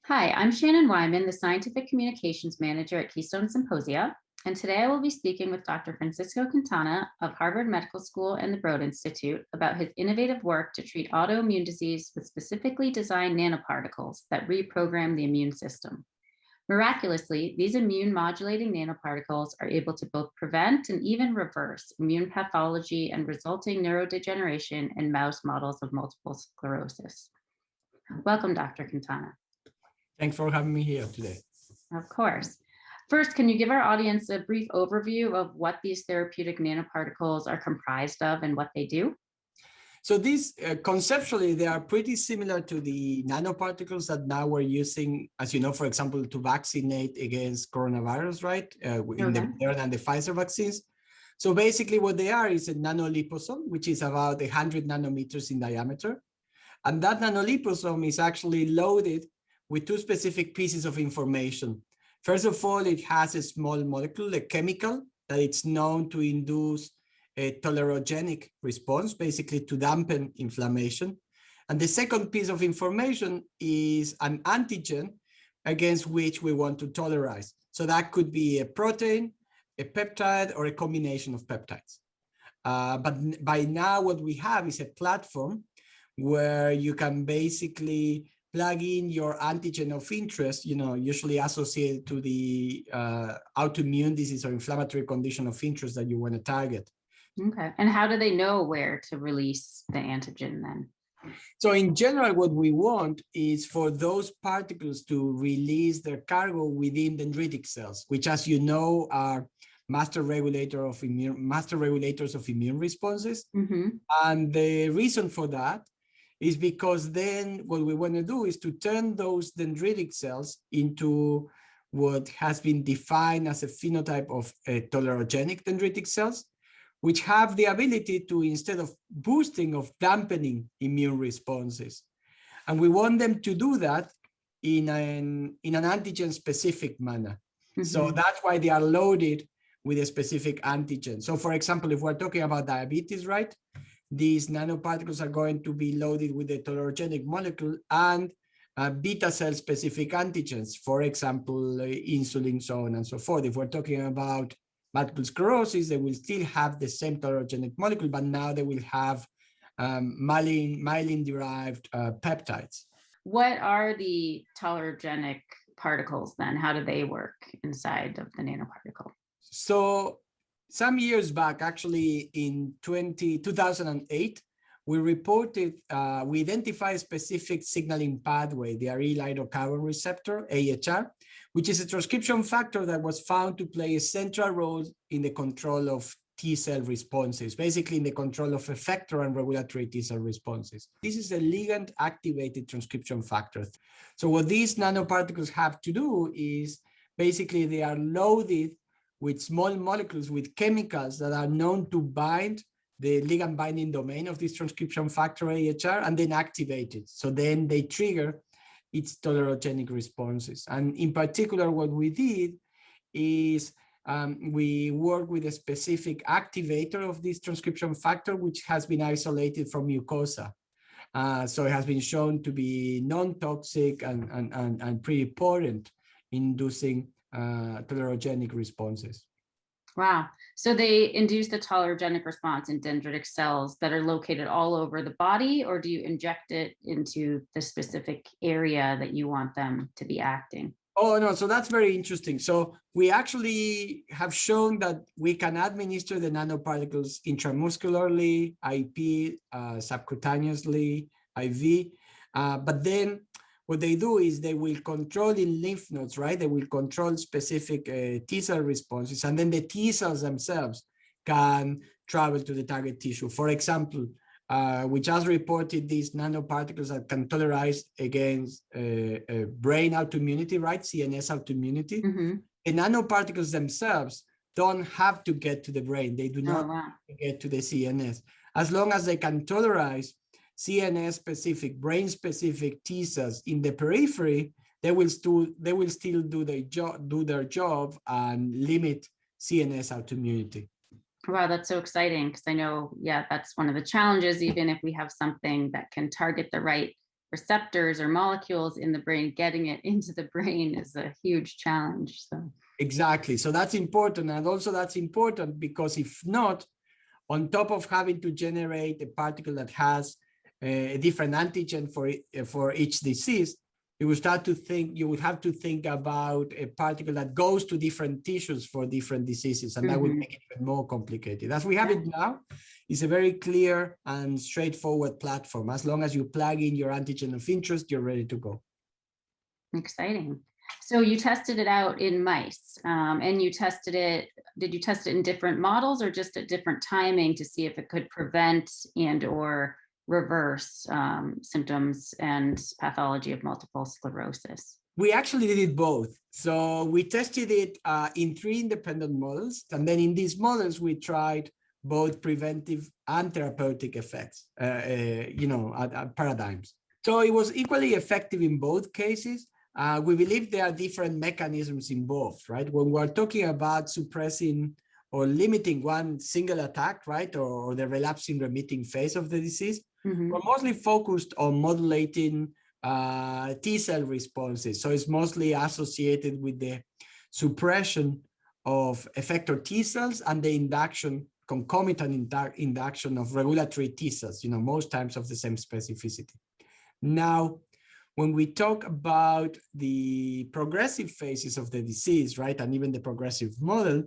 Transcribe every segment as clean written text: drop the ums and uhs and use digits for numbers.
Hi, I'm Shannon Wyman, the Scientific Communications Manager at Keystone Symposia, and today I will be speaking with Dr. Francisco Quintana of Harvard Medical School and the Broad Institute about his innovative work to treat autoimmune disease with specifically designed nanoparticles that reprogram the immune system. Miraculously, these immune modulating nanoparticles are able to both prevent and even reverse immune pathology and resulting neurodegeneration in mouse models of multiple sclerosis. Welcome, Dr. Quintana. Thanks for having me here today. Of course. First, can you give our audience a brief overview of what these therapeutic nanoparticles are comprised of and what they do? So these, conceptually, they are pretty similar to the nanoparticles that now we're using, as you know, for example, to vaccinate against coronavirus, right? In the Moderna and the Pfizer vaccines. So basically what they are is a nanoliposome, which is about 100 nanometers in diameter. And that nanoliposome is actually loaded with two specific pieces of information. First of all, it has a small molecule, a chemical, that it's known to induce a tolerogenic response, basically to dampen inflammation. And the second piece of information is an antigen against which we want to tolerize. So that could be a protein, a peptide, or a combination of peptides. But by now, what we have is a platform where you can basically plug in your antigen of interest, usually associated to the autoimmune disease or inflammatory condition of interest that you want to target. Okay. And how do they know where to release the antigen then? So in general, what we want is for those particles to release their cargo within dendritic cells, which, as you know, are master regulators of immune responses. Mm-hmm. And the reason for that is because then what we want to do is to turn those dendritic cells into what has been defined as a phenotype of tolerogenic dendritic cells, which have the ability to, instead of boosting, of dampening immune responses. And we want them to do that in an antigen-specific manner. Mm-hmm. So that's why they are loaded with a specific antigen. So for example, if we're talking about diabetes, right? These nanoparticles are going to be loaded with a tolerogenic molecule and beta cell specific antigens, for example, insulin, so on and so forth. If we're talking about multiple sclerosis, they will still have the same tolerogenic molecule, but now they will have myelin-derived peptides. What are the tolerogenic particles then? How do they work inside of the nanoparticle? So some years back, actually in 2008, we identified a specific signaling pathway, the aryl hydrocarbon receptor, AHR, which is a transcription factor that was found to play a central role in the control of T cell responses, basically in the control of effector and regulatory T cell responses. This is a ligand activated transcription factor. So what these nanoparticles have to do is basically they are loaded with small molecules, with chemicals that are known to bind the ligand binding domain of this transcription factor AHR and then activate it. So then they trigger its tolerogenic responses. And in particular, what we did is we work with a specific activator of this transcription factor, which has been isolated from mucosa. So it has been shown to be non-toxic and pretty potent in inducing tolerogenic responses. Wow. So they induce the tolerogenic response in dendritic cells that are located all over the body, or do you inject it into the specific area that you want them to be acting? Oh, no. So that's very interesting. So we actually have shown that we can administer the nanoparticles intramuscularly, IP, subcutaneously, IV. But then what they do is they will control in lymph nodes, right? They will control specific T cell responses, and then the T cells themselves can travel to the target tissue. For example, we just reported these nanoparticles that can tolerize against brain autoimmunity, right? CNS autoimmunity. Mm-hmm. The nanoparticles themselves don't have to get to the brain. They do not get to the CNS. As long as they can tolerize CNS-specific, brain-specific T cells in the periphery, they will still do their job and limit CNS autoimmunity. Wow, that's so exciting, because I know, that's one of the challenges, even if we have something that can target the right receptors or molecules in the brain, getting it into the brain is a huge challenge. So exactly. So that's important. And also that's important because if not, on top of having to generate a particle that has a different antigen for each disease, you would have to think about a particle that goes to different tissues for different diseases, and that would make it even more complicated. As we have it now, it's a very clear and straightforward platform. As long as you plug in your antigen of interest, you're ready to go. Exciting. So you tested it out in mice, and you tested it, did you test it in different models or just at different timing to see if it could prevent and or reverse symptoms and pathology of multiple sclerosis? We actually did it both. So we tested it in 3 independent models. And then in these models, we tried both preventive and therapeutic effects, paradigms. So it was equally effective in both cases. We believe there are different mechanisms involved, right? When we're talking about suppressing or limiting one single attack, right, or the relapsing remitting phase of the disease, we're mostly focused on modulating T-cell responses. So it's mostly associated with the suppression of effector T-cells and the concomitant induction of regulatory T-cells, most times of the same specificity. Now, when we talk about the progressive phases of the disease, right, and even the progressive model,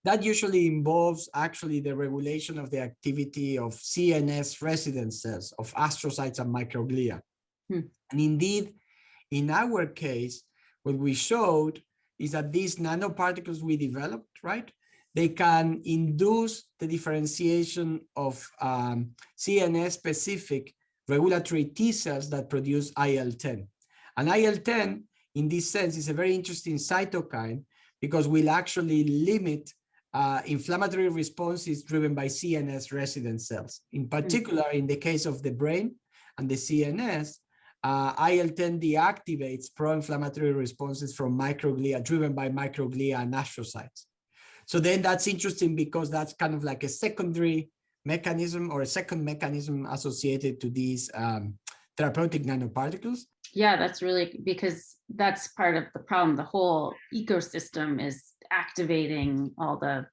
that usually involves actually the regulation of the activity of CNS resident cells, of astrocytes and microglia. And indeed, in our case, what we showed is that these nanoparticles we developed, right, they can induce the differentiation of CNS-specific regulatory T cells that produce IL-10. And IL-10, in this sense, is a very interesting cytokine because we'll actually limit inflammatory responses driven by CNS resident cells. In particular, in the case of the brain and the CNS, IL-10 deactivates pro-inflammatory responses from microglia, driven by microglia and astrocytes. So then that's interesting because that's kind of like a secondary mechanism or a second mechanism associated to these therapeutic nanoparticles. Yeah, that's really, because that's part of the problem. The whole ecosystem is activating all the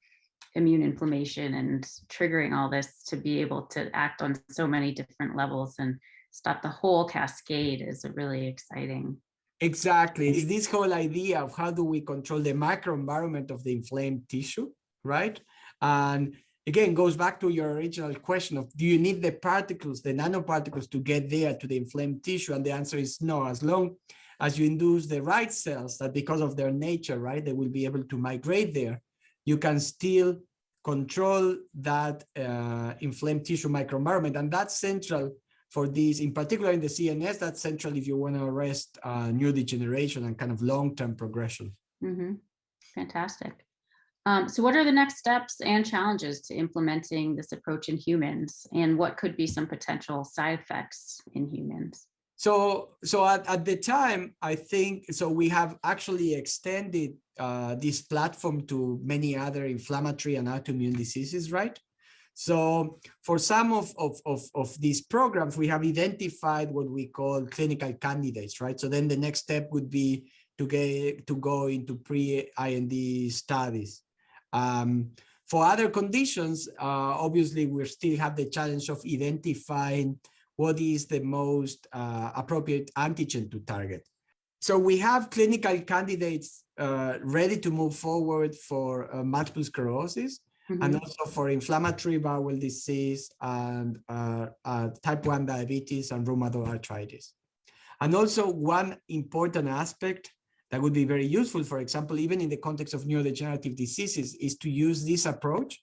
immune inflammation and triggering all this to be able to act on so many different levels and stop the whole cascade is really exciting. Exactly. It's this whole idea of how do we control the microenvironment of the inflamed tissue, right? And again, goes back to your original question of, do you need the particles, the nanoparticles, to get there to the inflamed tissue? And the answer is no. As long as you induce the right cells that, because of their nature, right, they will be able to migrate there, you can still control that inflamed tissue microenvironment. And that's central for these, in particular in the CNS, that's central if you want to arrest neurodegeneration and kind of long-term progression. Fantastic. So what are the next steps and challenges to implementing this approach in humans, and what could be some potential side effects in humans? So at the time, I think, so we have actually extended this platform to many other inflammatory and autoimmune diseases, right? So for some of these programs, we have identified what we call clinical candidates, right? So then the next step would be to go into pre-IND studies. For other conditions, obviously, we still have the challenge of identifying what is the most appropriate antigen to target. So we have clinical candidates ready to move forward for multiple sclerosis, and also for inflammatory bowel disease and type 1 diabetes and rheumatoid arthritis. And also one important aspect that would be very useful, for example, even in the context of neurodegenerative diseases, is to use this approach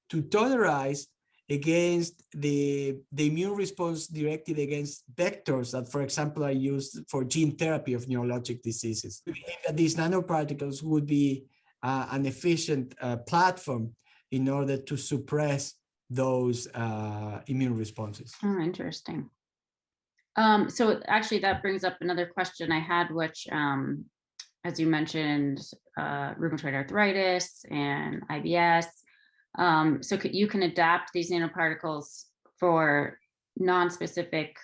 to tolerize against the immune response directed against vectors that, for example, are used for gene therapy of neurologic diseases. We believe that these nanoparticles would be an efficient platform in order to suppress those immune responses. Oh, interesting. So actually that brings up another question I had, which, as you mentioned, rheumatoid arthritis and IBS. So you can adapt these nanoparticles for non-specific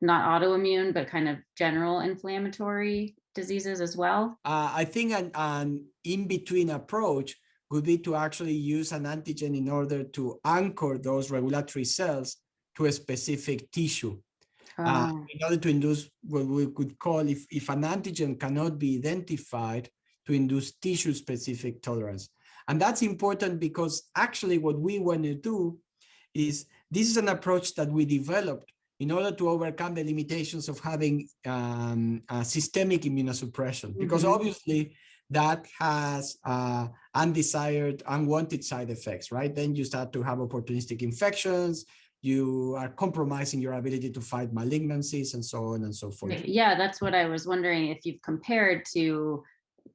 not autoimmune, but kind of general inflammatory diseases as well? I think an in-between approach would be to actually use an antigen in order to anchor those regulatory cells to a specific tissue. Oh, In order to induce what we could call, if an antigen cannot be identified, to induce tissue-specific tolerance. And that's important because actually what we want to do is, this is an approach that we developed in order to overcome the limitations of having systemic immunosuppression, because obviously that has undesired, unwanted side effects, right? Then you start to have opportunistic infections, you are compromising your ability to fight malignancies, and so on and so forth. yeah, that's what I was wondering, if you've compared to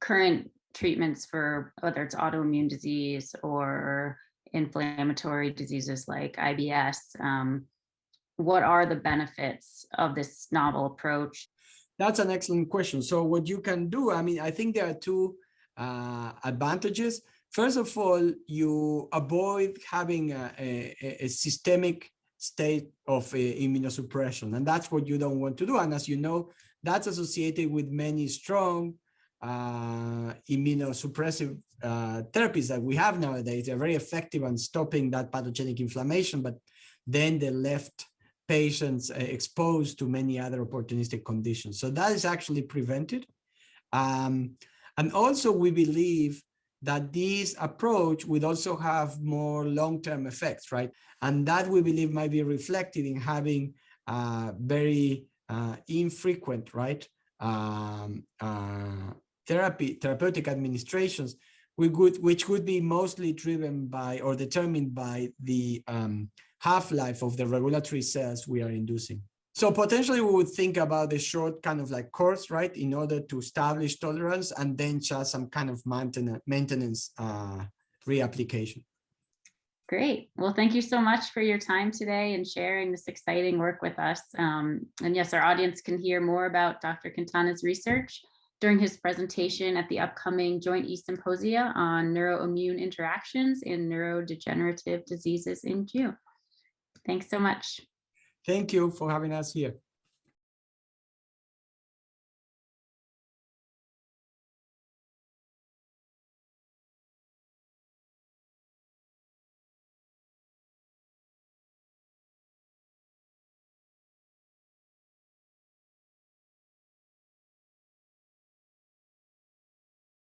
current treatments for whether it's autoimmune disease or inflammatory diseases like IBS. What are the benefits of this novel approach? That's an excellent question. So what you can do, I mean, I think there are two advantages. First of all, you avoid having a systemic state of immunosuppression, and that's what you don't want to do. And as you know, that's associated with many strong immunosuppressive therapies that we have nowadays. They're very effective on stopping that pathogenic inflammation, but then they left patients exposed to many other opportunistic conditions. So that is actually prevented. And also we believe that this approach would also have more long-term effects, right? And that we believe might be reflected in having very infrequent, right? Therapeutic administrations, which would be mostly driven by or determined by the half-life of the regulatory cells we are inducing. So potentially we would think about a short kind of like course, right, in order to establish tolerance, and then just some kind of maintenance reapplication. Great. Well, thank you so much for your time today and sharing this exciting work with us. And yes, our audience can hear more about Dr. Quintana's research during his presentation at the upcoming joint eSymposia on neuroimmune interactions in neurodegenerative diseases in June. Thanks so much. Thank you for having us here.